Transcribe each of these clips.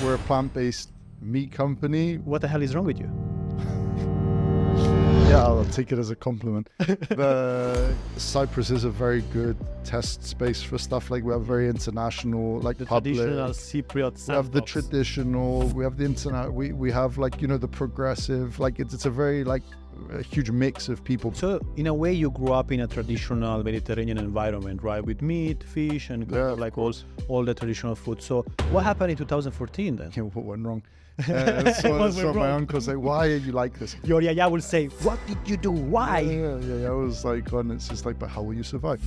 We're a plant-based meat company. What the hell is wrong with you? Yeah, I'll take it as a compliment. Cyprus is a very good test space for stuff. Like we have very international, like The public. traditional Cypriot We have the sandbox. traditional. We have the internet. We have like the progressive. Like it's a very like a huge mix of people. So in a way, you grew up in a traditional Mediterranean environment, right? With meat, fish, and kind of like all the traditional food. So what happened in 2014 then? Yeah, what went wrong? What so went so my wrong? uncle say, "Why are you like this?" Your yaya will say, "What did you do? Why?" Yeah. I was like, and it's just like, but how will you survive?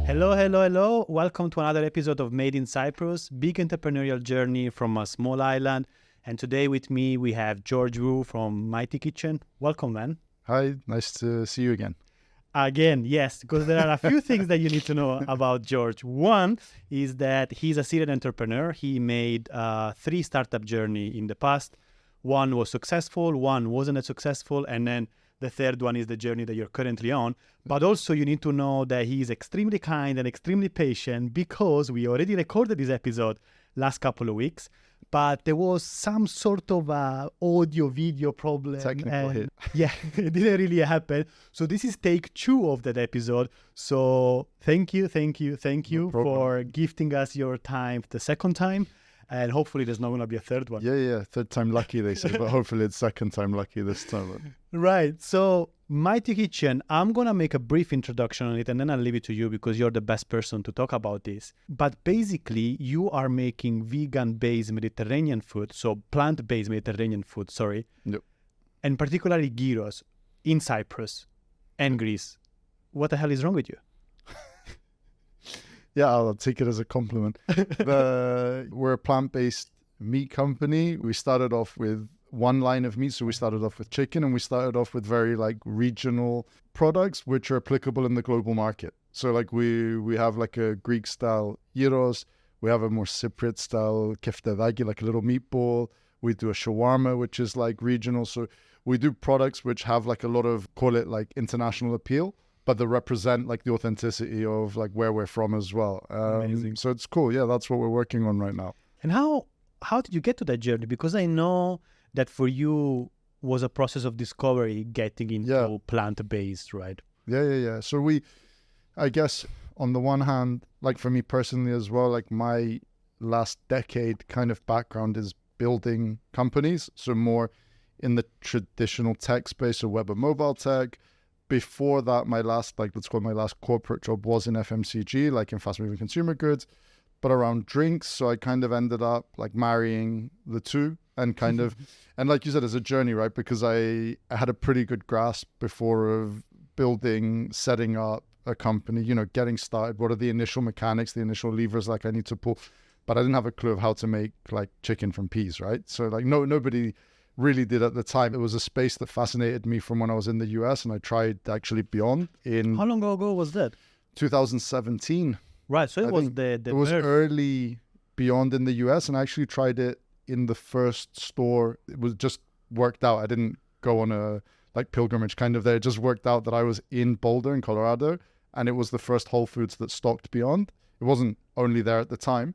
Hello. Welcome to another episode of Made in Cyprus, big entrepreneurial journey from a small island. And today with me, we have George Vou from Mighty Kitchen. Welcome, man. Hi, nice to see you again. Again, yes, because there are a few things that you need to know about George. One is that he's a serial entrepreneur. He made 3 startup journey in the past. One was successful, one wasn't as successful, and then the third one is the journey that you're currently on. But also you need to know that he is extremely kind and extremely patient because we already recorded this episode last couple of weeks, but there was some sort of audio video problem. Technical hit. Yeah, it didn't really happen. So this is take 2 of that episode. So thank you problem. for gifting us your time the second time. And hopefully there's not going to be a third one. Yeah. Third time lucky, they say, but hopefully it's second time lucky this time. Right. So Mighty Kitchen, I'm going to make a brief introduction on it and then I'll leave it to you because you're the best person to talk about this. But basically, you are making vegan-based Mediterranean food, so plant-based Mediterranean food, sorry. Yep. And particularly gyros in Cyprus and Greece. What the hell is wrong with you? Yeah, I'll take it as a compliment. We're a plant-based meat company. We started off with one line of meat. So we started off with chicken and we started off with very like regional products, which are applicable in the global market. So like we have like a Greek style gyros. We have a more Cypriot style keftedaki, like a little meatball. We do a shawarma, which is like regional. So we do products which have like a lot of, call it like international appeal, but they represent like the authenticity of like where we're from as well. Amazing. So it's cool. Yeah, that's what we're working on right now. And how did you get to that journey? Because I know that for you was a process of discovery getting into plant-based, right? Yeah. So I guess on the one hand, like for me personally as well, like my last decade kind of background is building companies. So more in the traditional tech space, so web and mobile tech. Before that, my last corporate job was in FMCG, like in fast moving consumer goods, but around drinks. So I kind of ended up like marrying the two and kind of, and like you said, it's a journey, right? Because I had a pretty good grasp before of building, setting up a company, getting started. What are the initial mechanics, the initial levers like I need to pull? But I didn't have a clue of how to make like chicken from peas, right? So like nobody really did at the time. It was a space that fascinated me from when I was in the US and I tried actually beyond in How long ago was that? 2017. Right, so it was It was early beyond in the US and I actually tried it in the first store. It was just worked out. I didn't go on a like pilgrimage kind of there. It just worked out that I was in Boulder in Colorado and it was the first Whole Foods that stocked Beyond. It wasn't only there at the time.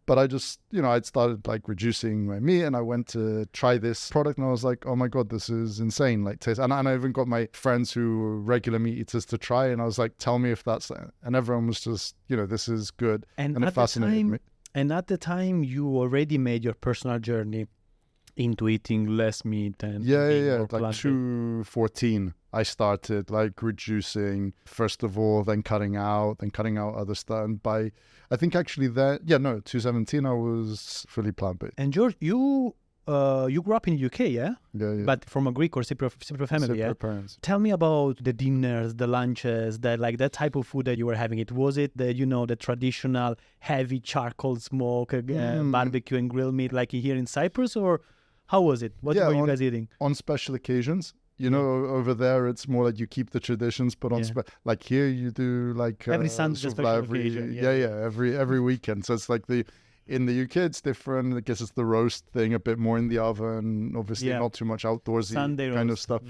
But I just, I'd started like reducing my meat and I went to try this product and I was like, oh my God, this is insane. Like taste. And I even got my friends who were regular meat eaters to try and I was like, tell me if that's, and everyone was just, this is good. And it fascinated me. And at the time you already made your personal journey into eating less meat and being more Like plant-based. 2014, I started like reducing first of all, then cutting out other stuff. And by, I think actually 2017, I was fully plant-based. And George, you grew up in UK, yeah? Yeah. But from a Greek or Cypriot family, yeah? Cypriot parents. Tell me about the dinners, the lunches, that type of food that you were having. Was it the traditional heavy charcoal smoke, barbecue and grill meat like here in Cyprus, or how was it? What were you guys eating? On special occasions. Over there, it's more like you keep the traditions, but on like here you do like every Sunday special occasion. Every weekend. So it's like in the UK it's different. I guess it's the roast thing, a bit more in the oven, obviously not too much outdoorsy Sunday kind roast. of stuff.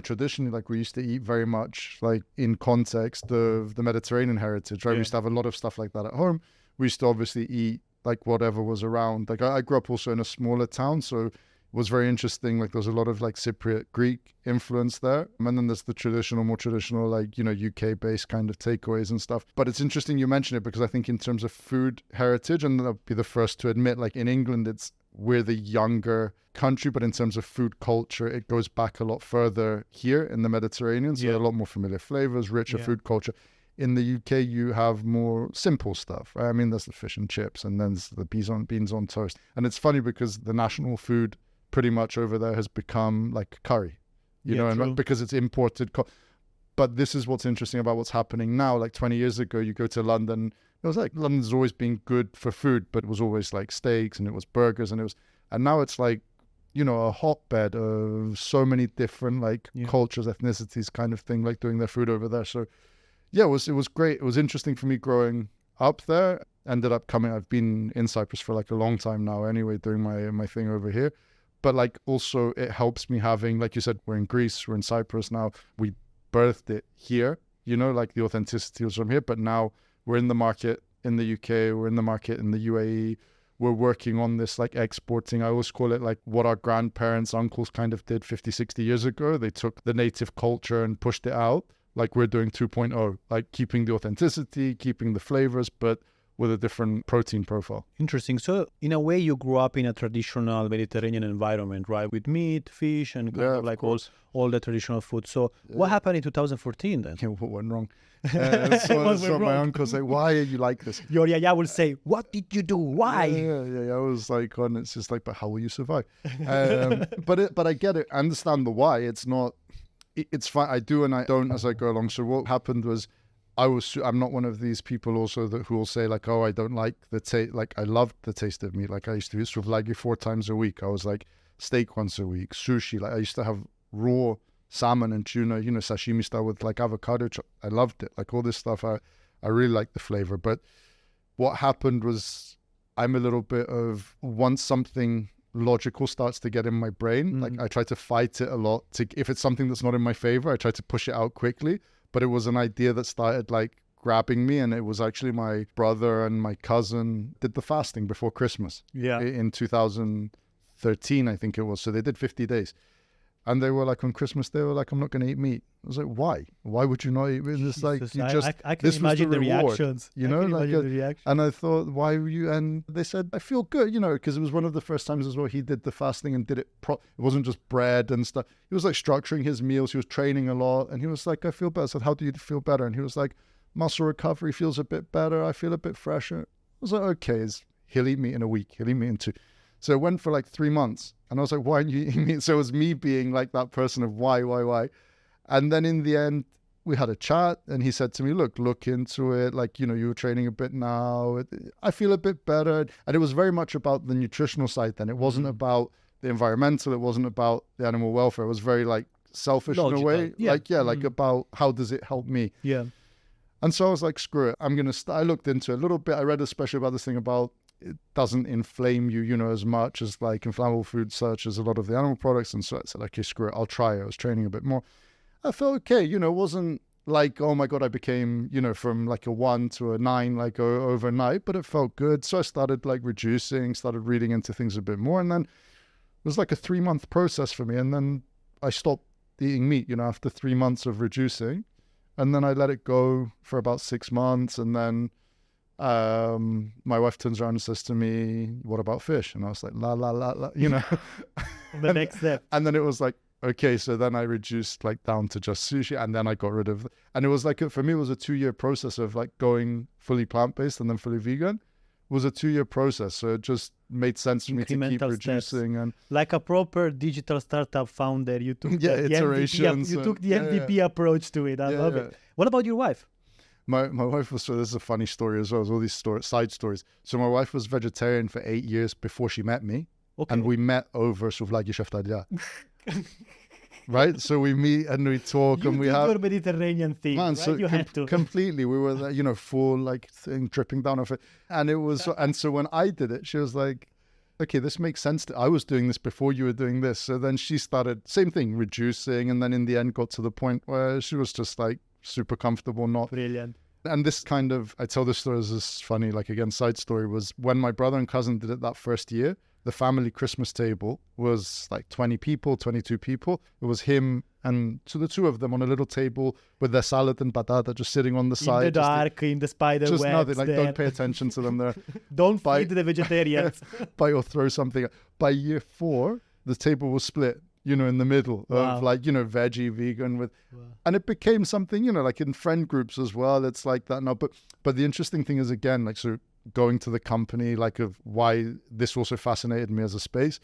traditionally, like we used to eat very much like in context of the Mediterranean heritage, right? We used to have a lot of stuff like that at home. We used to obviously eat like whatever was around. Like I grew up also in a smaller town, so it was very interesting. Like there's a lot of like Cypriot Greek influence there. And then there's the more traditional, like, UK based kind of takeaways and stuff. But it's interesting you mention it, because I think in terms of food heritage, and I'll be the first to admit, like in England, we're the younger country, but in terms of food culture, it goes back a lot further here in the Mediterranean. So a lot more familiar flavors, richer food culture. In the UK, you have more simple stuff, right? I mean, there's the fish and chips, and then there's the beans on toast. And it's funny because the national food pretty much over there has become like curry, and because it's imported. But this is what's interesting about what's happening now. Like 20 years ago, you go to London, it was like London's always been good for food, but it was always like steaks and it was burgers and now it's like, a hotbed of so many different like cultures, ethnicities kind of thing, like doing their food over there. So yeah, it was great. It was interesting for me growing up there. I've been in Cyprus for like a long time now anyway, doing my thing over here. But like also it helps me having, like you said, we're in Greece, we're in Cyprus now. We birthed it here, like the authenticity was from here. But now we're in the market in the UK, we're in the market in the UAE. We're working on this like exporting. I always call it like what our grandparents, uncles kind of did 50, 60 years ago. They took the native culture and pushed it out. Like we're doing 2.0, like keeping the authenticity, keeping the flavors, but with a different protein profile. Interesting. So in a way, you grew up in a traditional Mediterranean environment, right? With meat, fish, and like all the traditional food. So what happened in 2014 then? What went wrong? So my uncle's like, why are you like this? Your yaya will say, what did you do? Why? Yeah. I was like, and it's just like, but how will you survive? But I get it. I understand the why. It's not, it's fine. I do and I don't as I go along. So what happened was, I'm not one of these people also who will say like, oh, I don't like the taste. Like I loved the taste of meat. Like I used to eat souvlaki 4 times a week. I was like steak once a week, sushi. Like I used to have raw salmon and tuna, sashimi style with like avocado. I loved it. Like all this stuff. I really liked the flavor. But what happened was I'm a little bit of, once something logical starts to get in my brain, like I try to fight it a lot. If it's something that's not in my favor, I try to push it out quickly. But it was an idea that started like grabbing me, and it was actually my brother and my cousin did the fasting before Christmas. Yeah. In 2013, I think it was. So they did 50 days. And they were like, on Christmas, they were like, I'm not going to eat meat. I was like, why? Why would you not eat meat? It's like, I can imagine the reactions. And I thought, why were you? And they said, I feel good, because it was one of the first times as well he did the fasting and did it. It wasn't just bread and stuff. He was like structuring his meals. He was training a lot. And he was like, I feel better. I said, how do you feel better? And he was like, muscle recovery feels a bit better. I feel a bit fresher. I was like, okay, he'll eat meat in a week. He'll eat meat in 2. So it went for like 3 months. And I was like, why aren't you eating meat? So it was me being like that person of why? And then in the end, we had a chat and he said to me, look into it. Like, you were training a bit now. I feel a bit better. And it was very much about the nutritional side then. It wasn't about the environmental. It wasn't about the animal welfare. It was very like selfish in a way. Yeah. Like about how does it help me? Yeah. And so I was like, screw it. I'm going to I looked into it a little bit. I read especially about this thing about it doesn't inflame you, as much as like inflammable foods such as a lot of the animal products. And so I said, okay, screw it. I'll try it. I was training a bit more. I felt okay, it wasn't like, oh my God, I became, from like a 1 to a 9, like overnight, but it felt good. So I started like reducing, started reading into things a bit more. And then it was like a 3-month process for me. And then I stopped eating meat, after 3 months of reducing. And then I let it go for about 6 months. And then my wife turns around and says to me, what about fish? And I was like, la. The next step. And then it was like, okay, so then I reduced like down to just sushi, and then I got rid of, and it was like, for me, it was a 2-year process of like going fully plant-based and then fully vegan. It was a 2-year process. So it just made sense for me to keep reducing. And like a proper digital startup founder, you took iterations. You took the MVP approach to it. I love it. What about your wife? My wife was, so this is a funny story as well, as all these side stories. So my wife was vegetarian for 8 years before she met me. Okay. And we met over souvlaki shaftalia. Right? So we meet and we talk and we have your Mediterranean thing, right? So you had to. Completely. We were there, full like thing dripping down off it. And it was, and so when I did it, she was like, okay, this makes sense. I was doing this before you were doing this. So then she started, same thing, reducing. And then in the end got to the point where she was just like super comfortable, not. Brilliant. And this kind of, I tell this story as this funny, like again, side story, was when my brother and cousin did it that first year, the family Christmas table was like 20 people, 22 people. It was him and so the two of them on a little table with their salad and patata just sitting on the side. In the dark, in the spider just webs. nothing, like there. don't pay attention to them there. Don't feed the vegetarians. Bite or throw something. By year 4, the table was split, you know, in the middle of like, you know, veggie, vegan with, and it became something, you know, like in friend groups as well. It's like that now. But the interesting thing is, again, like, so going to the company, like of why this also fascinated me as a space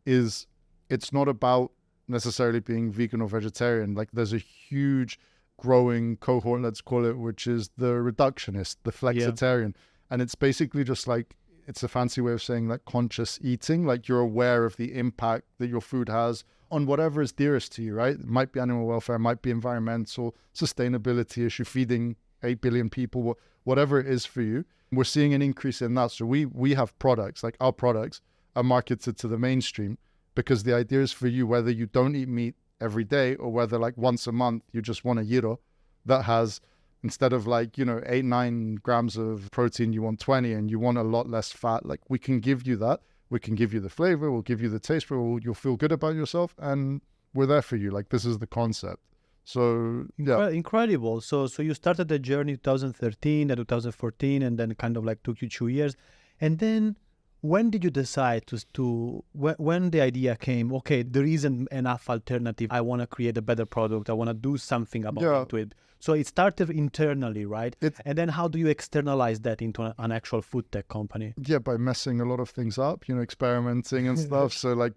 is it's not about necessarily being vegan or vegetarian. Like there's a huge growing cohort, let's call it, which is the reductionist, the flexitarian. And it's basically just like, it's a fancy way of saying like conscious eating, like you're aware of the impact that your food has on whatever is dearest to you, right? It might be animal welfare, it might be environmental, sustainability issue, feeding 8 billion people, whatever it is for you. We're seeing an increase in that. So we have products, like our products are marketed to the mainstream because the idea is for you, whether you don't eat meat every day or whether like once a month you just want a gyro that has, instead of like, you know, 8-9 grams of protein, you want 20 and you want a lot less fat. Like we can give you that. We can give you the flavor. We'll give you the taste. You'll feel good about yourself and we're there for you. Like this is the concept. So yeah, incredible. So you started the journey 2013 and 2014, and then kind of like took you 2 years. And then when did you decide when the idea came? Okay, there isn't enough alternative. I want to create a better product. I want to do something about it. So it started internally, right? And then how do you externalize that into an actual food tech company? Yeah, by messing a lot of things up, you know, experimenting and stuff. So like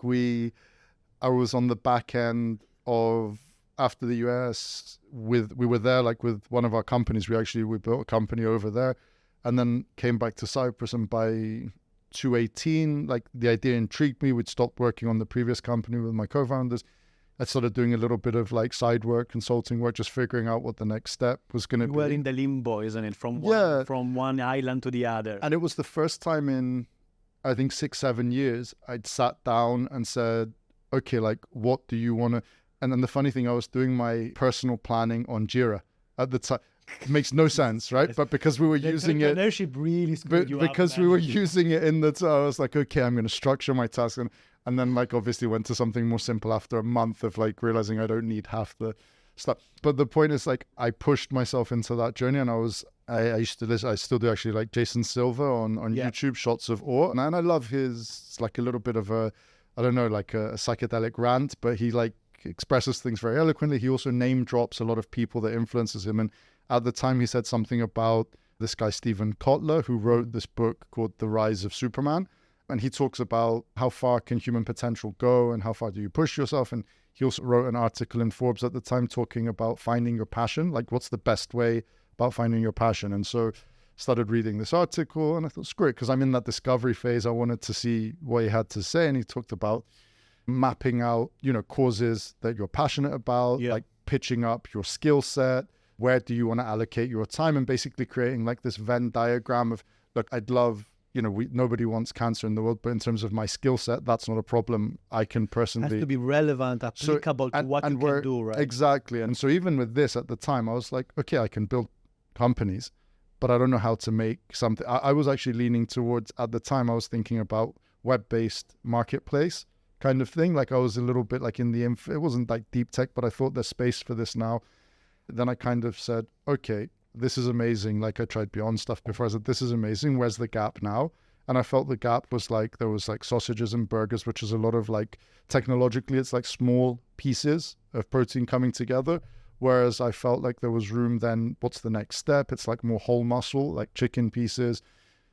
I was on the back end of. After the US, we were there like with one of our companies. We built a company over there and then came back to Cyprus. And by 2018, like the idea intrigued me. We'd stopped working on the previous company with my co-founders. I started doing a little bit of like side work, consulting work, just figuring out what the next step was going to be. You were in the limbo, isn't it? From one island to the other. And it was the first time in, I think, 6-7 years, I'd sat down and said, okay, like what do you want to... And then the funny thing, I was doing my personal planning on Gyro at the time. It makes no sense, right? But because we were using it... Entrepreneurship really screwed you up. Because we were using it in the... I was like, okay, I'm going to structure my task. And then like obviously went to something more simple after a month of like realizing I don't need half the stuff. But the point is like I pushed myself into that journey and I used to listen, I still do actually like Jason Silva on YouTube, Shots of Awe. And I love his like a little bit of a, I don't know, like a psychedelic rant, but he like expresses things very eloquently. He also name drops a lot of people that influences him. And at the time he said something about this guy, Stephen Kotler, who wrote this book called The Rise of Superman. And he talks about how far can human potential go and how far do you push yourself. And he also wrote an article in Forbes at the time talking about finding your passion, like what's the best way about finding your passion. And so started reading this article and I thought it's great because I'm in that discovery phase. I wanted to see what he had to say. And he talked about mapping out, you know, causes that you're passionate about, like pitching up your skill set. Where do you want to allocate your time? And basically creating like this Venn diagram of, look, I'd love, you know, nobody wants cancer in the world, but in terms of my skill set, that's not a problem. I can personally... It has to be relevant, applicable to what you can do, right? Exactly. And so even with this at the time, I was like, okay, I can build companies, but I don't know how to make something. I was actually leaning towards, at the time, I was thinking about web-based marketplace kind of thing. Like I was a little bit like in the... It wasn't like deep tech, but I thought there's space for this now. Then I kind of said, okay, this is amazing. Like I tried Beyond stuff before. I said, this is amazing. Where's the gap now? And I felt the gap was like, there was like sausages and burgers, which is a lot of like, technologically, it's like small pieces of protein coming together. Whereas I felt like there was room then, what's the next step? It's like more whole muscle, like chicken pieces.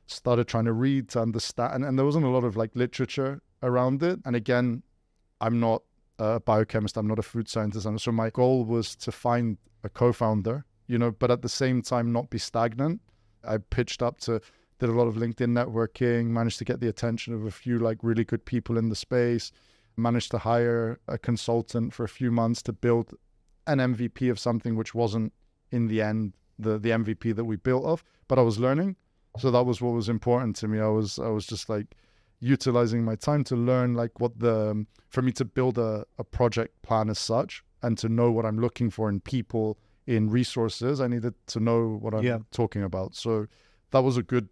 Started trying to read, to understand. And there wasn't a lot of like literature around it. And again, I'm not a biochemist. I'm not a food scientist. And so my goal was to find a co-founder, you know, but at the same time, not be stagnant. I pitched up to, did a lot of LinkedIn networking, managed to get the attention of a few like really good people in the space, managed to hire a consultant for a few months to build an MVP of something which wasn't in the end the MVP that we built off, but I was learning. So that was what was important to me. I was just like, utilizing my time to learn like for me to build a project plan as such, and to know what I'm looking for in people, in resources. I needed to know what I'm talking about. So that was a good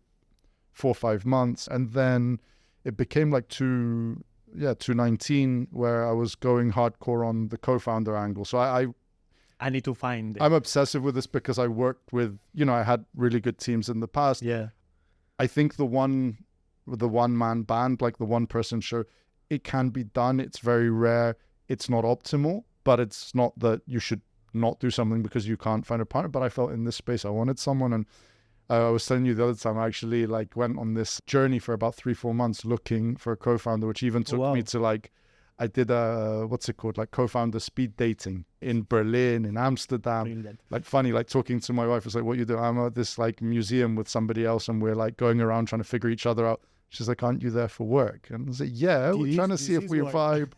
4 or 5 months. And then it became like 2019 where I was going hardcore on the co-founder angle. So I need to find it. I'm obsessive with this because I worked with, I had really good teams in the past. Yeah. I think the one-man band, like the one-person show, it can be done. It's very rare. It's not optimal, but it's not that you should not do something because you can't find a partner. But I felt in this space I wanted someone. And I was telling you the other time, I actually like went on this journey for about 3-4 months looking for a co-founder, which even took me to like, I did like co-founder speed dating in Berlin, in Amsterdam. Brilliant. Like funny, like talking to my wife, it's like, what you do? I'm at this like museum with somebody else and we're like going around trying to figure each other out. She's like, aren't you there for work? And I was like, yeah, we're trying to see if we vibe,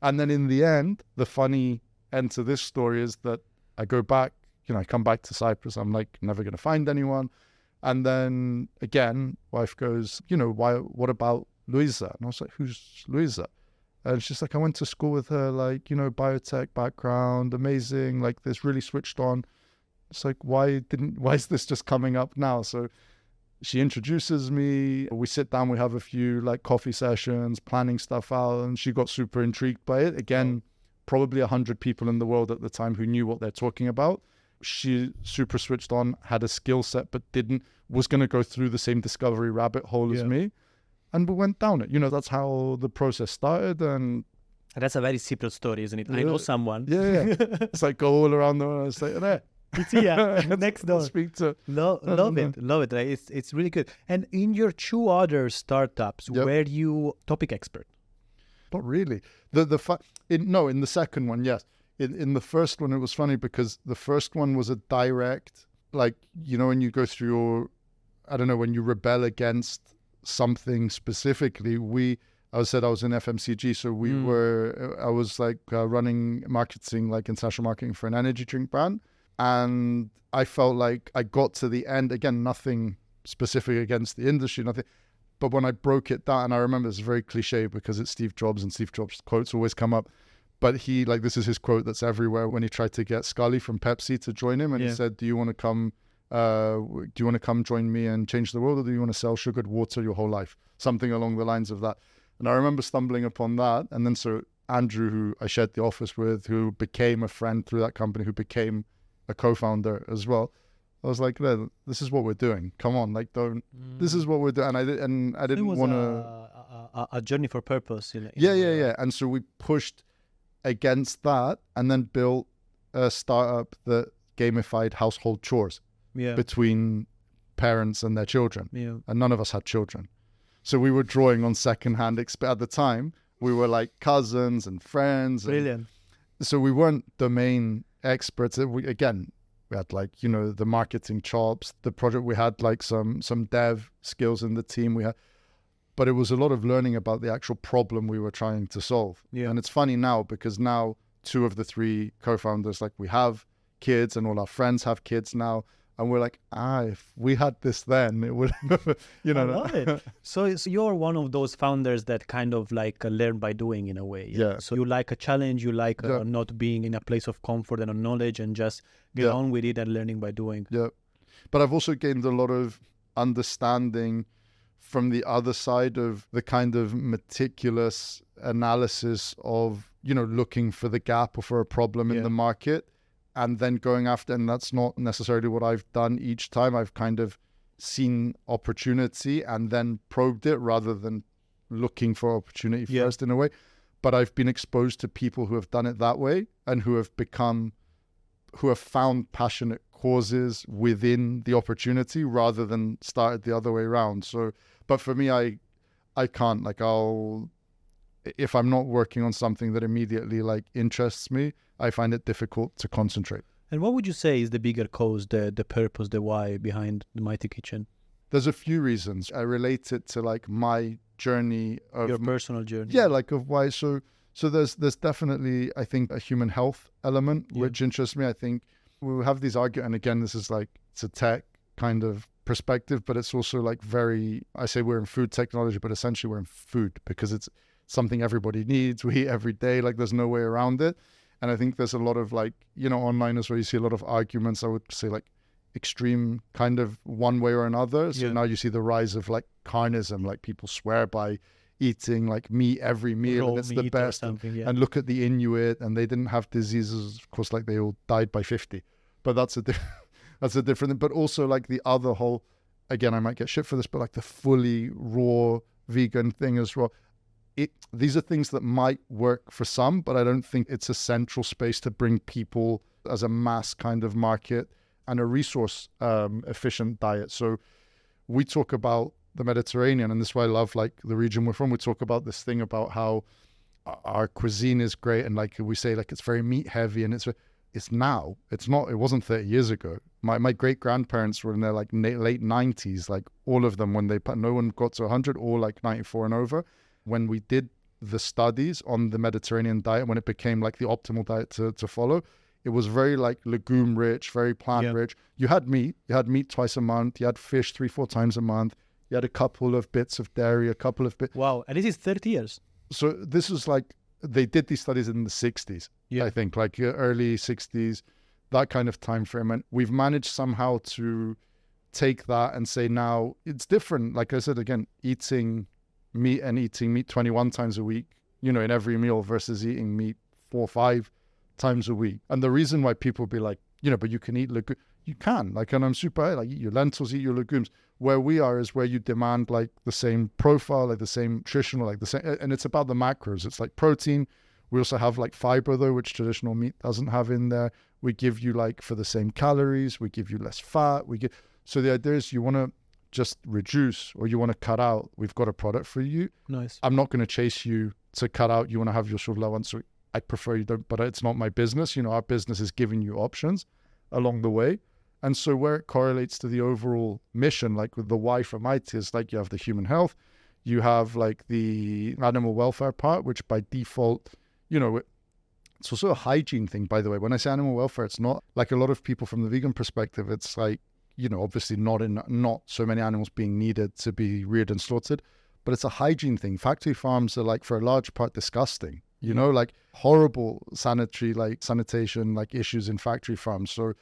And then in the end, the funny end to this story is that I go back, I come back to Cyprus. I'm like, never going to find anyone. And then again, wife goes, what about Luisa? And I was like, who's Luisa? And she's like, I went to school with her, like, biotech background, amazing, like this, really switched on. It's like, why is this just coming up now? So she introduces me, we sit down, we have a few like coffee sessions, planning stuff out, and she got super intrigued by it. Again, probably 100 people in the world at the time who knew what they're talking about. She super switched on, had a skill set, but was going to go through the same discovery rabbit hole as me. And we went down it. That's how the process started. And that's a very simple story, isn't it? I know someone. Yeah. It's like go all around the world. It's like, there. It's here, next door. Speak to. Love it. Right? It's really good. And in your 2 other startups, were you topic expert? Not really. In the second one, yes. In the first one, it was funny because the first one was a direct, like, when you go through when you rebel against something specifically, I was in FMCG, so I was like running marketing, like international marketing for an energy drink brand. And I felt like I got to the end, again, nothing specific against the industry, nothing. But when I broke it down, and I remember it's very cliche because it's Steve Jobs and Steve Jobs' quotes always come up. But this is his quote that's everywhere when he tried to get Scully from Pepsi to join him. And he said, do you want to come join me and change the world, or do you want to sell sugared water your whole life? Something along the lines of that. And I remember stumbling upon that. And then so Andrew, who I shared the office with, who became a friend through that company, who became a co-founder as well. I was like, no, this is what we're doing. Come on, like, this is what we're doing. And I didn't want to... a journey for purpose. Yeah. And so we pushed against that and then built a startup that gamified household chores between parents and their children. And none of us had children. So we were drawing on secondhand at the time. We were like cousins and friends. Brilliant. So we weren't domain experts. We had like, the marketing chops, the project, we had like some dev skills in the team but it was a lot of learning about the actual problem we were trying to solve. And it's funny now because now 2 of the 3 co-founders, like we have kids and all our friends have kids now. And we're like, if we had this then, it would, I love it. So you're one of those founders that kind of like learn by doing in a way. Yeah. So you like a challenge, you like not being in a place of comfort and knowledge and just get on with it and learning by doing. Yeah. But I've also gained a lot of understanding from the other side of the kind of meticulous analysis of, looking for the gap or for a problem in the market. And then going after, and that's not necessarily what I've done each time. I've kind of seen opportunity and then probed it rather than looking for opportunity first in a way. But I've been exposed to people who have done it that way and who have found passionate causes within the opportunity rather than started the other way around. So, but for me, I can't, like, if I'm not working on something that immediately like interests me, I find it difficult to concentrate. And what would you say is the bigger cause, the purpose, the why behind the Mighty Kitchen? There's a few reasons. I relate it to like my journey of your personal journey. Yeah, like of why. So there's definitely, I think, a human health element which interests me. I think we have these arguments, and again, this is like, it's a tech kind of perspective, but it's also like I say we're in food technology, but essentially we're in food because it's something everybody needs. We eat every day, like there's no way around it. And I think there's a lot of like, online as well, you see a lot of arguments, I would say like extreme kind of one way or another. So now you see the rise of like carnism, like people swear by eating like meat every meal Raw and it's the meat or best. something, And look at the Inuit, and they didn't have diseases, of course, like they all died by 50. But that's a different thing. But also like the other whole, again, I might get shit for this, but like the fully raw vegan thing as well. These are things that might work for some, but I don't think it's a central space to bring people as a mass kind of market and a resource efficient diet. So we talk about the Mediterranean, and this is why I love like the region we're from. We talk about this thing about how our cuisine is great, and like we say, like it's very meat heavy, and it's now. It's not. It wasn't 30 years ago. My great grandparents were in their like late 90s, like all of them when no one got to 100, or like 94 and over. When we did the studies on the Mediterranean diet, when it became like the optimal diet to follow, it was very like legume rich, very plant rich. You had meat twice a month. You had fish 3-4 times a month. You had a couple of bits of dairy, a couple of bits. Wow. And this is 30 years. So this is like, they did these studies in the 60s, I think, like early 60s, that kind of time frame. And we've managed somehow to take that and say now it's different. Like I said, again, eating meat 21 times a week, in every meal versus eating meat 4 or 5 times a week. And the reason why people be like, but you can eat legumes, you can, like, and I'm super, like, eat your lentils, eat your legumes. Where we are is where you demand like the same profile, like the same nutritional, like the same, and it's about the macros. It's like protein. We also have like fiber though, which traditional meat doesn't have in there. We give you like for the same calories, we give you less fat. So the idea is you want to just reduce or you want to cut out, we've got a product for you. Nice. I'm not going to chase you to cut out. You want to have your sort of low one. So I prefer you don't, but it's not my business. Our business is giving you options along the way. And so where it correlates to the overall mission, like with the why from IT, is like you have the human health, you have like the animal welfare part, which by default, it's also a hygiene thing, by the way. When I say animal welfare, it's not like a lot of people from the vegan perspective, it's like, obviously not so many animals being needed to be reared and slaughtered, but it's a hygiene thing. Factory farms are like for a large part disgusting, like horrible sanitation, like issues in factory farms. So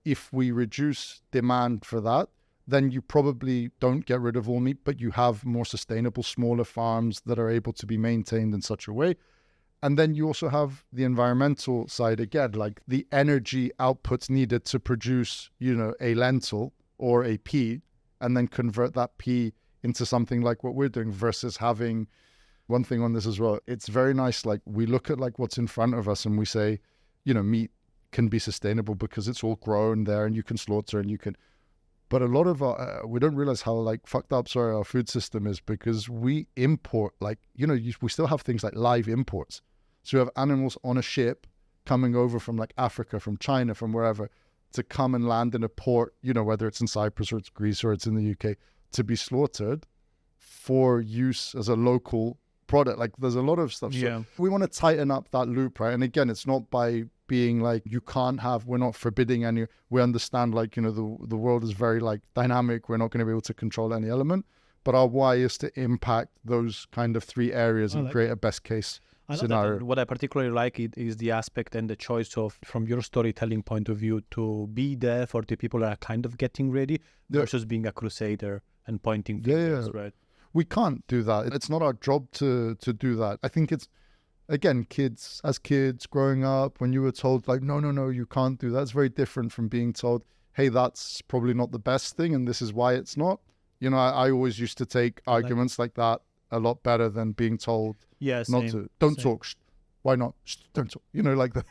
if we reduce demand for that, then you probably don't get rid of all meat, but you have more sustainable, smaller farms that are able to be maintained in such a way. And then you also have the environmental side again, like the energy outputs needed to produce, a lentil or a pea, and then convert that pea into something like what we're doing versus having one thing on this as well. It's very nice. Like we look at like what's in front of us and we say, meat can be sustainable because it's all grown there and you can slaughter and you can, but a lot of we don't realize how like fucked up our food system is because we import like, we still have things like live imports. So you have animals on a ship coming over from like Africa, from China, from wherever to come and land in a port, whether it's in Cyprus or it's Greece or it's in the UK, to be slaughtered for use as a local product. Like there's a lot of stuff. Yeah. So we want to tighten up that loop, right? And again, it's not by being like, we're not forbidding any, we understand like, the world is very like dynamic. We're not going to be able to control any element, but our why is to impact those kind of 3 areas and create a best case scenario. What I particularly like is the aspect and the choice of, from your storytelling point of view, to be there for the people that are kind of getting ready versus being a crusader and pointing fingers, right? We can't do that. It's not our job to do that. I think it's, again, kids growing up, when you were told like, no, you can't do that. It's very different from being told, hey, that's probably not the best thing and this is why it's not. I always used to take arguments like that a lot better than being told not to. Don't talk. Why not? Don't talk. Like the,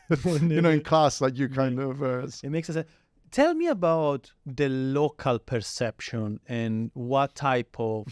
in class, like you kind of... it makes sense. Tell me about the local perception and what type of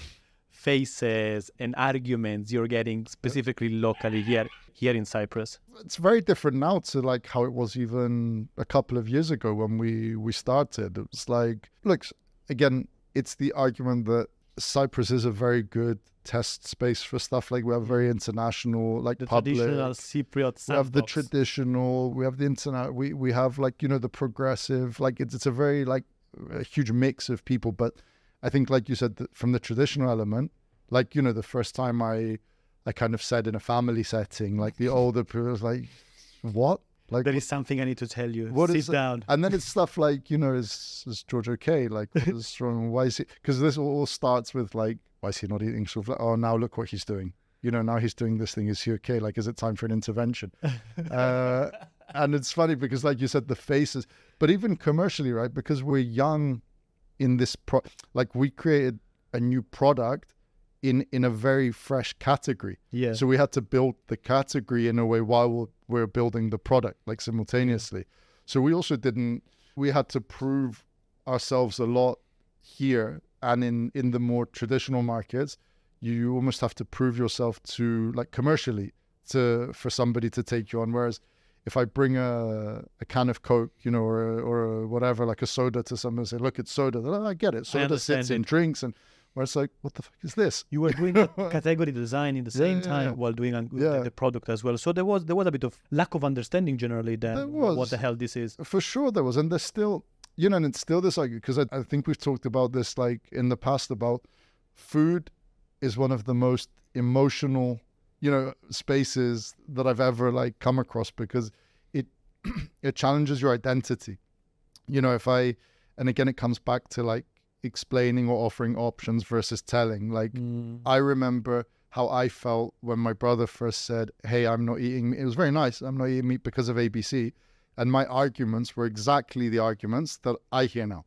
faces and arguments you're getting specifically locally here in Cyprus. It's very different now to like how it was even a couple of years ago when we started. It was like, look, again, it's the argument that Cyprus is a very good test space for stuff. Like we have very international, like the public, traditional Cypriot sandbox. We have the traditional, we have the internet, we have like, the progressive, like it's a very like a huge mix of people. But I think, like you said, from the traditional element, like, you know, the first time I kind of said in a family setting, like the older people was like, what? Like, there is something I need to tell you. What Sit down. And then it's stuff like, you know, is George okay? Like, what's wrong? Why is he? Because this all starts with like, why is he not eating? So like, oh, now look what he's doing. You know, now he's doing this thing. Is he okay? Like, is it time for an intervention? And it's funny because, like you said, the faces, but even commercially, right? Because we're young in this, like we created a new product in a very fresh category. Yeah. So we had to build the category in a way while we're building the product, like simultaneously. So we also we had to prove ourselves a lot here. And in the more traditional markets, you almost have to prove yourself to, like, commercially for somebody to take you on. Whereas if I bring a can of Coke, you know, or whatever, like a soda to someone and say, look, it's soda. They're like, I get it. Soda sits in drinks. And where it's like, what the fuck is this? You were doing the category design in the same time while doing the product as well. So there was a bit of lack of understanding generally then what the hell this is. For sure there was. And there's still, you know, and it's still this, like, because I think we've talked about this, like, in the past, about food is one of the most emotional, you know, spaces that I've ever, like, come across, because it challenges your identity. You know, and again, it comes back to, like, explaining or offering options versus telling. Like, I remember how I felt when my brother first said, hey, I'm not eating meat. It was very nice. I'm not eating meat because of ABC. And my arguments were exactly the arguments that I hear now.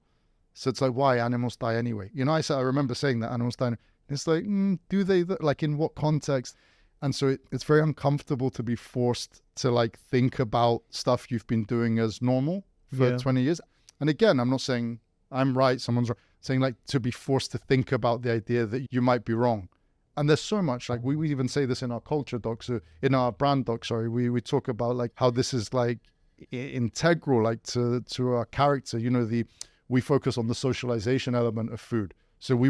So it's like, why? Animals die anyway. You know, I remember saying that animals die. It's like, do they? Like, in what context? And so it's very uncomfortable to be forced to, like, think about stuff you've been doing as normal for 20 years. And again, I'm not saying I'm right, someone's wrong. Saying, like, to be forced to think about the idea that you might be wrong. And there's so much, like, we even say this in our culture docs, in our brand docs, we talk about, like, how this is, like, integral, like, to our character. You know, we focus on the socialization element of food. So we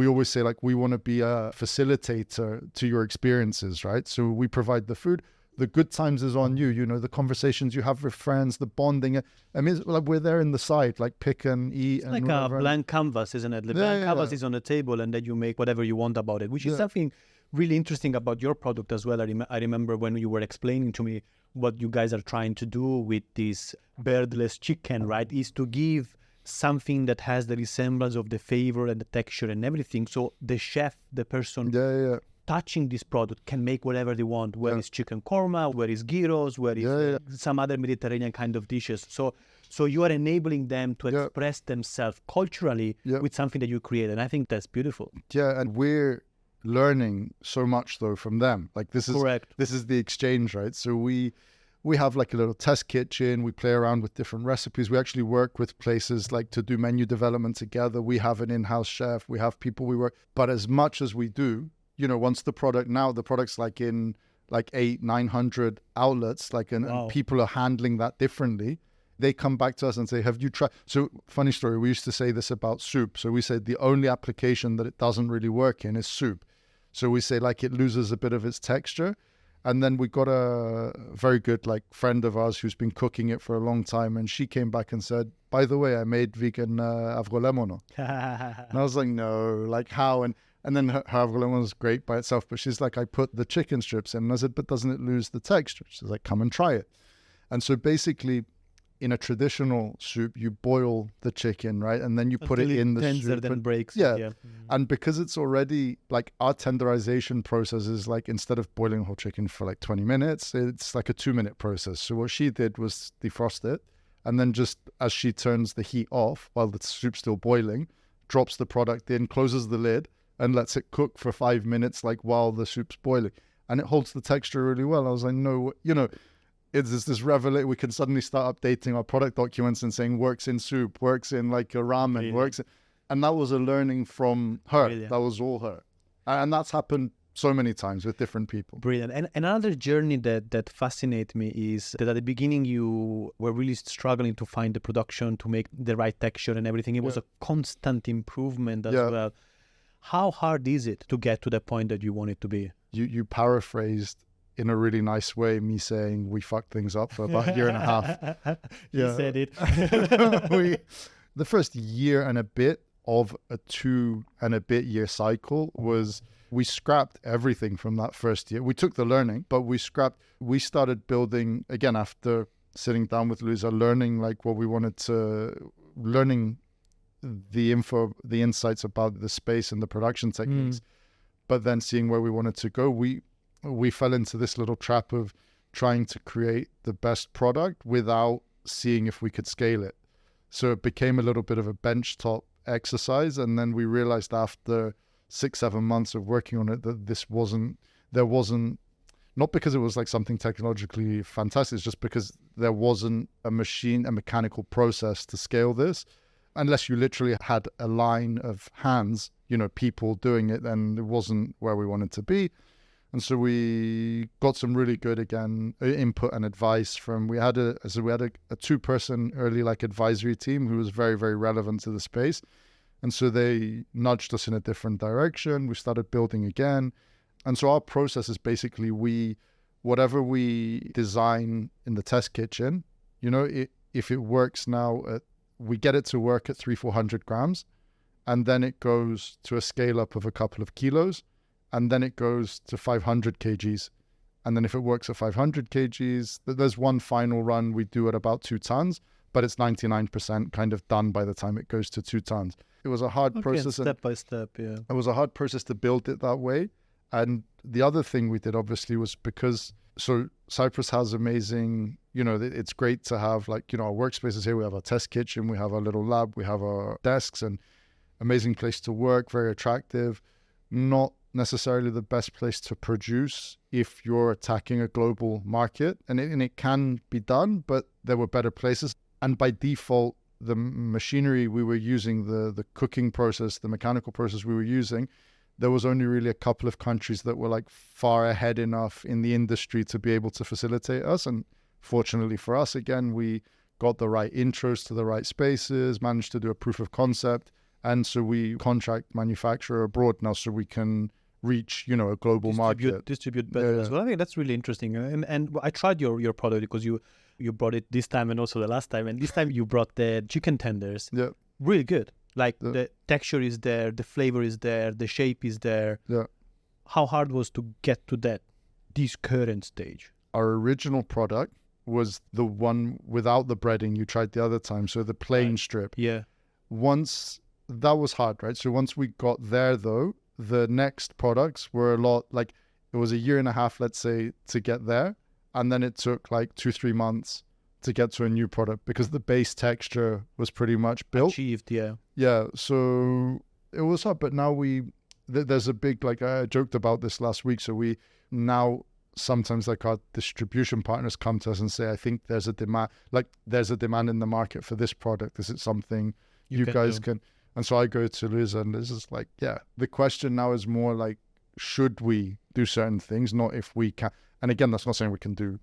always say, like, we want to be a facilitator to your experiences, right? So we provide the food. The good times is on you, you know, the conversations you have with friends, the bonding. I mean, like, we're there in the side, like, pick and eat. It's like a blank canvas, isn't it? The blank canvas is on the table, and then you make whatever you want about it, which is something really interesting about your product as well. I remember when you were explaining to me what you guys are trying to do with this birdless chicken, right, is to give something that has the resemblance of the flavor and the texture and everything. So the chef, the person touching this product, can make whatever they want, where it's chicken korma, where it's gyros, where it's some other Mediterranean kind of dishes. So you are enabling them to express themselves culturally with something that you create. And I think that's beautiful. Yeah, and we're learning so much, though, from them. Like, this is correct. This is the exchange, right? So we have, like, a little test kitchen. We play around with different recipes. We actually work with places, like, to do menu development together. We have an in-house chef. We have people we work. But as much as we do, you know, once the product's like in like 800-900 outlets, like, and people are handling that differently. They come back to us and say, have you tried? So, funny story, we used to say this about soup. So we said the only application that it doesn't really work in is soup. So we say, like, it loses a bit of its texture. And then we got a very good, like, friend of ours who's been cooking it for a long time. And she came back and said, by the way, I made vegan avrolemono. And I was like, no, like, how? And then her avrolemono was great by itself. But she's like, I put the chicken strips in. And I said, but doesn't it lose the texture? She's like, come and try it. And so basically, in a traditional soup, you boil the chicken, right? And then you put it in the soup. Then breaks. Yeah. And because it's already, like, our tenderization process is, like, instead of boiling a whole chicken for like 20 minutes, it's like a 2-minute process. So what she did was defrost it. And then just as she turns the heat off while the soup's still boiling, drops the product in, closes the lid, and lets it cook for 5 minutes, like, while the soup's boiling. And it holds the texture really well. I was like, no, you know, it's this revelation. We can suddenly start updating our product documents and saying works in soup, works in, like, a ramen, works in, and that was a learning from her. Brilliant. That was all her. And that's happened so many times with different people. Brilliant. And another journey that fascinates me is that at the beginning you were really struggling to find the production, to make the right texture and everything. It was a constant improvement as well. How hard is it to get to the point that you want it to be? You paraphrased in a really nice way me saying we fucked things up for about a year and a half. You said it. the first year and a bit of a 2-and-a-bit-year cycle was we scrapped everything from that first year. We took the learning, but we started building, again, after sitting down with Luisa, learning like what we wanted to, learning the insights about the space and the production techniques, but then seeing where we wanted to go. We fell into this little trap of trying to create the best product without seeing if we could scale it. So it became a little bit of a benchtop exercise. And then we realized after 6-7 months of working on it that there wasn't, not because it was like something technologically fantastic, it's just because there wasn't a mechanical process to scale this. Unless you literally had a line of hands, people doing it, then it wasn't where we wanted to be. And so we got some really good, again, input and advice from, we had a 2-person early like advisory team who was very, very relevant to the space. And so they nudged us in a different direction. We started building again. And so our process is basically whatever we design in the test kitchen, if it works now, we get it to work at 300-400 grams. And then it goes to a scale up of a couple of kilos. And then it goes to 500 kgs. And then if it works at 500 kgs, there's one final run we do at about 2 tons, but it's 99% kind of done by the time it goes to 2 tons. It was a hard process. Step by step, yeah. It was a hard process to build it that way. And the other thing we did, obviously, was because, so Cyprus has amazing, it's great to have our workspaces here. We have our test kitchen, we have our little lab, we have our desks, and amazing place to work, very attractive. Not necessarily the best place to produce if you're attacking a global market, and it can be done, but there were better places. And by default, the machinery we were using, the cooking process, the mechanical process we were using, there was only really a couple of countries that were like far ahead enough in the industry to be able to facilitate us. And fortunately for us, again, we got the right intros to the right spaces, managed to do a proof of concept. And so we contract manufacturer abroad now so we can reach, a global market. Distribute better as well. I think that's really interesting. And I tried your product because you brought it this time and also the last time. And this time you brought the chicken tenders. Yeah. Really good. The texture is there, the flavor is there, the shape is there. Yeah. How hard was to get to this current stage? Our original product was the one without the breading you tried the other time. So the plain strip. Yeah. That was hard, right? So once we got there, though, the next products were a lot, it was 1.5 years, let's say, to get there. And then it took 2-3 months to get to a new product because the base texture was pretty much built. Achieved, yeah. Yeah, so it was hard. But now there's a big, I joked about this last week. So we now sometimes our distribution partners come to us and say, I think there's a demand, there's a demand in the market for this product. Is it something you guys can? And so I go to Luisa and Liz is the question now is more should we do certain things, not if we can. And again, that's not saying we can do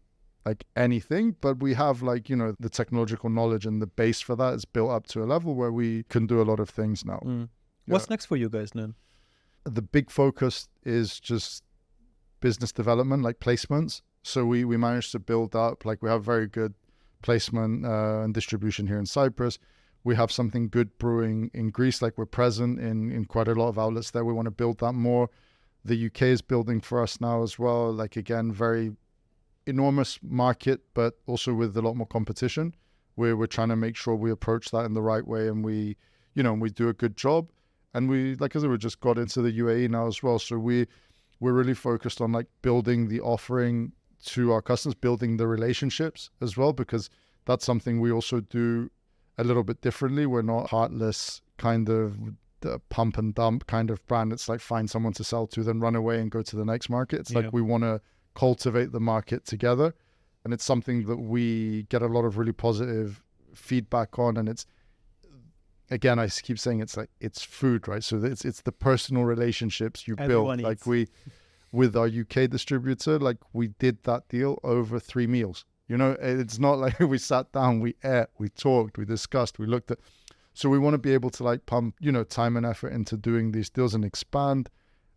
anything, but we have the technological knowledge and the base for that is built up to a level where we can do a lot of things now. What's next for you guys then? The big focus is just business development, placements. So we managed to build up, we have very good placement and distribution here in Cyprus. We have something good brewing in Greece, we're present in quite a lot of outlets there. We want to build that more. The UK is building for us now as well. Again, very enormous market, but also with a lot more competition. We're trying to make sure we approach that in the right way and we do a good job. And we, I said, we just got into the UAE now as well. So we're really focused on building the offering to our customers, building the relationships as well, because that's something we also do a little bit differently. We're not heartless kind of pump and dump kind of brand. It's find someone to sell to, then run away and go to the next market. It's we want to cultivate the market together. And it's something that we get a lot of really positive feedback on. And it's, again, I keep saying it's food, right? So it's the personal relationships you build. With our UK distributor, we did that deal over 3 meals. It's not we sat down, we ate, we talked, we discussed, we looked at. So we want to be able to pump, time and effort into doing these deals and expand.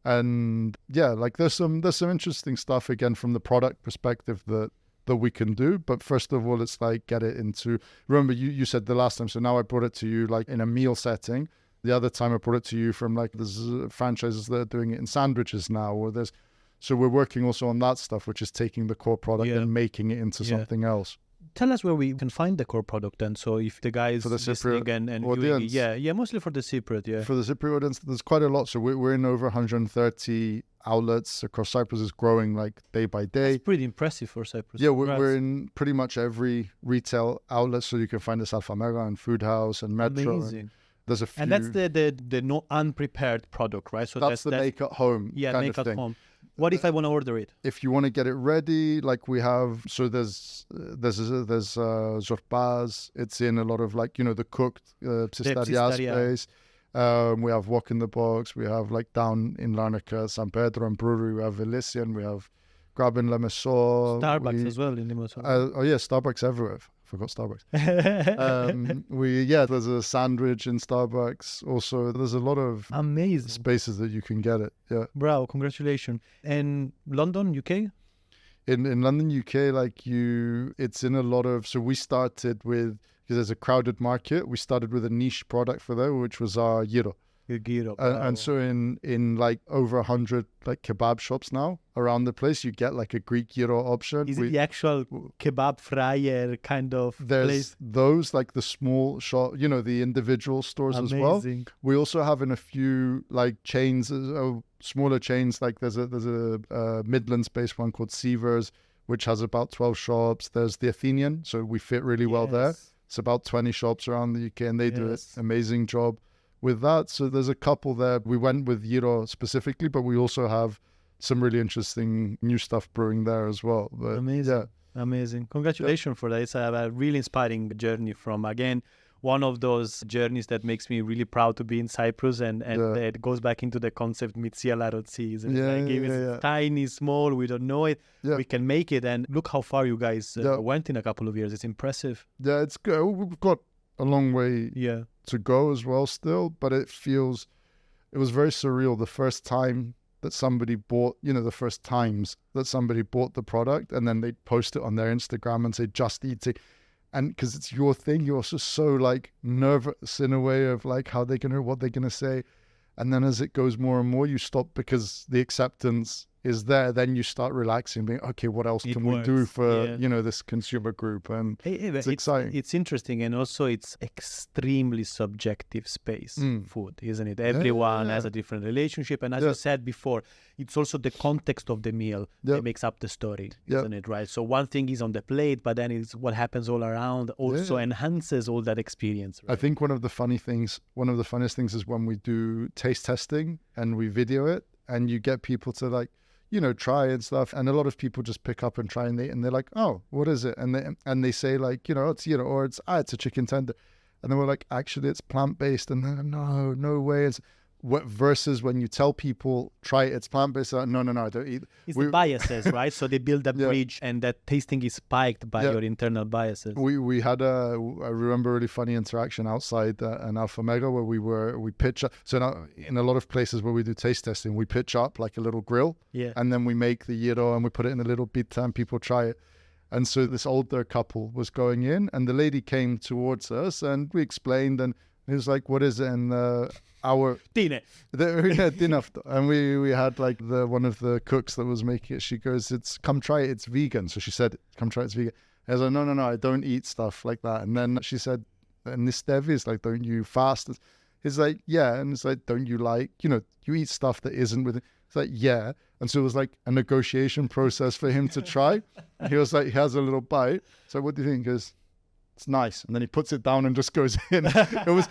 And yeah, there's some interesting stuff again from the product perspective that that we can do. But first of all, it's like get it into, remember you said the last time, so now I brought it to you like in a meal setting. The other time I brought it to you from like there's franchises that are doing it in sandwiches now, or there's, so we're working also on that stuff, which is taking the core product and making it into something else. Tell us where we can find the core product then. So if the guys for the listening Cypriot and audience, viewing, mostly for the Cypriot, For the Cypriot audience, there's quite a lot. So we're in over 130 outlets across Cyprus. Is growing like day by day. That's pretty impressive for Cyprus. Yeah, we're in pretty much every retail outlet. So you can find us Alpha Mega and Food House and Metro. Amazing. There's a few. And that's the no unprepared product, right? So that's the make at home kind make of at thing. home. What if I want to order it? If you want to get it ready, like we have, so there's zorpas. It's in a lot of like, the cooked psistaria space. We have Walk in the Box. We have like down in Larnaca, San Pedro and Brewery. We have Velician. We have Grab in La Maison. Starbucks as well in Limassol. Starbucks everywhere. Forgot Starbucks. There's a sandwich in Starbucks. Also, there's a lot of amazing spaces that you can get it. Yeah. Bravo, congratulations. And London, UK? In London, UK, it's in a lot of, so we started with, because there's a crowded market, we started with a niche product for there, which was our gyro. Gyro. And so in like over 100 like kebab shops now around the place, you get like a Greek gyro option. Is it the actual kebab fryer kind of there's place? Those like the small shop, the individual stores as well. We also have in a few like chains, smaller chains, like there's a Midlands-based one called Seavers, which has about 12 shops. There's the Athenian, so we fit really well there. It's about 20 shops around the UK, and they do an amazing job with that. So there's a couple there. We went with Gyro specifically, but we also have some really interesting new stuff brewing there as well. But, amazing. Congratulations for that. It's a really inspiring journey from, again, one of those journeys that makes me really proud to be in Cyprus, and it goes back into the concept mitsia larotsi. It's tiny, small, we don't know it, we can make it, and look how far you guys went in a couple of years. It's impressive. Yeah, it's good. We've got a long way to go as well still, but it was very surreal the first time that somebody bought, the first times that somebody bought the product, and then they'd post it on their Instagram and say, just eat it. And because it's your thing, you're also so like nervous in a way of like what they're going to say. And then as it goes more and more, you stop because the acceptance is there. Then you start relaxing, being, okay, what else can we do for, this consumer group? And it's exciting. It's interesting. And also it's extremely subjective space, food, isn't it? Everyone has a different relationship. And as I said before, it's also the context of the meal that makes up the story, isn't it? Right. So one thing is on the plate, but then it's what happens all around also enhances all that experience. Right? I think one of the funniest things is when we do taste testing and we video it, and you get people to like, try and stuff. And a lot of people just pick up and try, and they're like, oh, what is it? And they say like, it's, or it's a chicken tender. And then we're like, actually it's plant-based. And then no way. It's versus when you tell people try it, it's plant-based. No, I don't eat. It's the biases, right? So they build a bridge, and that tasting is spiked by your internal biases. We had I remember a really funny interaction outside an Alpha Mega where we pitch up. So now in a lot of places where we do taste testing, we pitch up like a little grill, and then we make the gyro and we put it in a little pita and people try it. And so this older couple was going in, and the lady came towards us, and we explained, and he was like, what is it? And our dinner. And we had like one of the cooks that was making it. She goes, come try it. It's vegan. So she said, come try it. It's vegan. I was like, no, I don't eat stuff like that. And then she said, and this Dev is like, don't you fast? He's like, yeah. And it's like, don't you like, you eat stuff that isn't with it. It's like, yeah. And so it was like a negotiation process for him to try. He was like, he has a little bite. So what do you think? He goes, it's nice. And then he puts it down and just goes in. It was,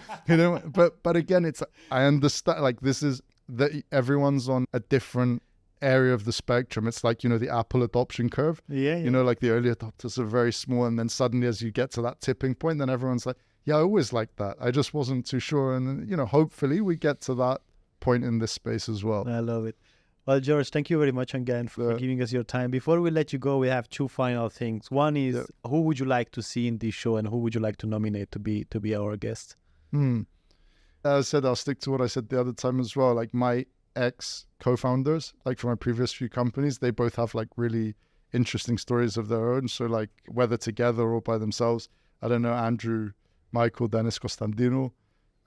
but again, I understand, like, this is that everyone's on a different area of the spectrum. It's like, the Apple adoption curve. Like the early adopters are very small. And then suddenly as you get to that tipping point, then everyone's like, yeah, I always liked that. I just wasn't too sure. And, hopefully we get to that point in this space as well. I love it. Well, George, thank you very much again for giving us your time. Before we let you go, we have two final things. One is, who would you like to see in this show, and who would you like to nominate to be our guest? As I said, I'll stick to what I said the other time as well. Like my ex co-founders, like from my previous few companies, they both have like really interesting stories of their own. So like whether together or by themselves. I don't know, Andrew, Michael, Dennis, Costantino,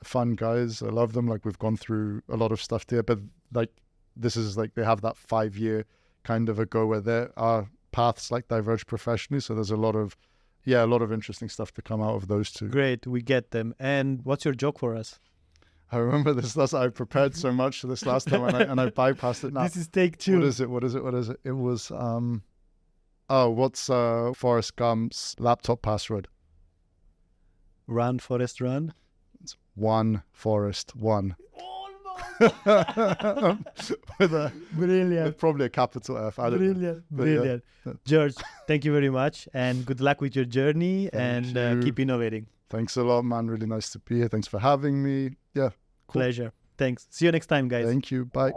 fun guys. I love them. Like we've gone through a lot of stuff together, but like this is like they have that 5-year kind of a go where our paths like diverge professionally. So there's a lot of interesting stuff to come out of those two. Great, we get them. And what's your joke for us? I remember this I prepared so much for this last time and I bypassed it now. This is take 2. What is it? It was what's Forrest Gump's laptop password? Run, Forrest, run. It's one Forrest, one. Brilliant. With probably a capital F. Brilliant. Yeah. George, thank you very much and good luck with your journey and keep innovating. Thanks a lot, man. Really nice to be here. Thanks for having me. Yeah. Cool. Pleasure. Thanks. See you next time, guys. Thank you. Bye.